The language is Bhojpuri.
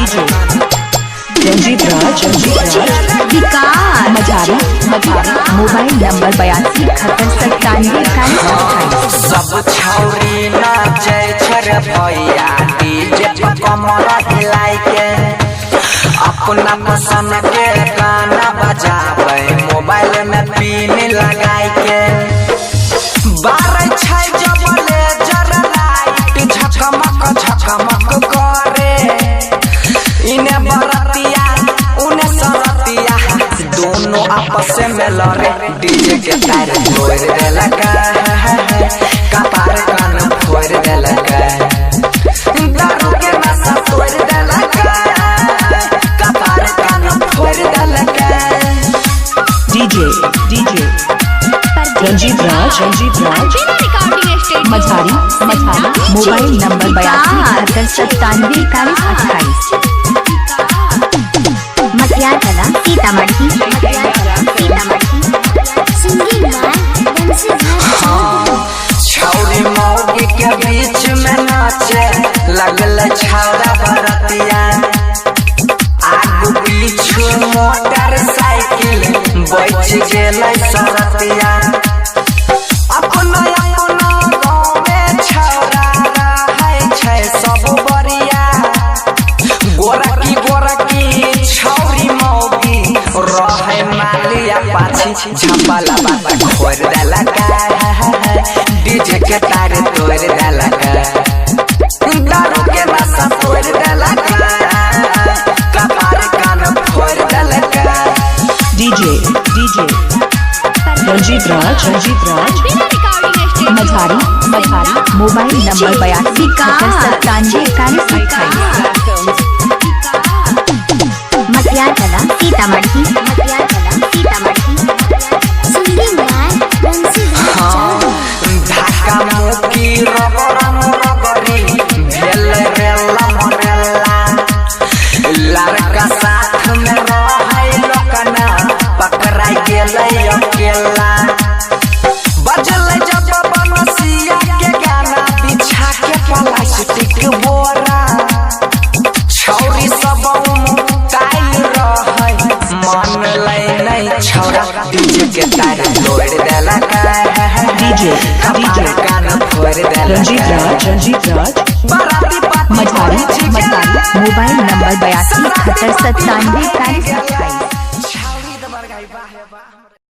रंजीत राज विकास मझारी मोबाइल नंबर 82 सब छौरी नाचे छर भैया डीजे पे कमर हिलाई के अपना पसंद के गाना बजावे मोबाइल में पिन लगाई के बारह छै जब लेजर लाइट झकमक करे इन्हें बरतिया उन्हें सरतिया दोनों आपस में लड़े डीजे के तार फोड़ देलका कपार कान फोड़ देलका दारू के नशा तोड़ देलका कपार कान फोड़ देलका। डीजे रंजीत राज मझारी मोबाइल नंबर 82 मटियाला सीतामढ़ी छौरी मौगी के बीच में नाचे लगल छौरा बरतिया आगू पीछू मोटरसाइकिल बैठ गेलै सरतिया अपना गाँव में छौरा रहै छै सब बरिया गोरकी छौरी मौगी रहे मालिया पाछी झपला बाबा खोर देलका डीजे के तार तोड़ देलका दारू के नशा तोड़ देलका कपार कान फोड़ देलका। डीजे रंजीत राज मझारी मोबाइल नंबर 82 मटियाला सीतामढ़ी ढाका मुकी रगड़ी भेल रेला मरेला लड़का साथ में रहै लोकना पकड़ाई गेलै अकेला बजलै जब बनसिया के गाना बिछा के प्लास्टिक बोरा छौरी सब टाइल रहै मन लै नहीं छौरा डीजे के तार तोड़ देलका कपार कान फोड़ देलका। रंजीत राज मझारी मोबाइल नंबर 82 97 27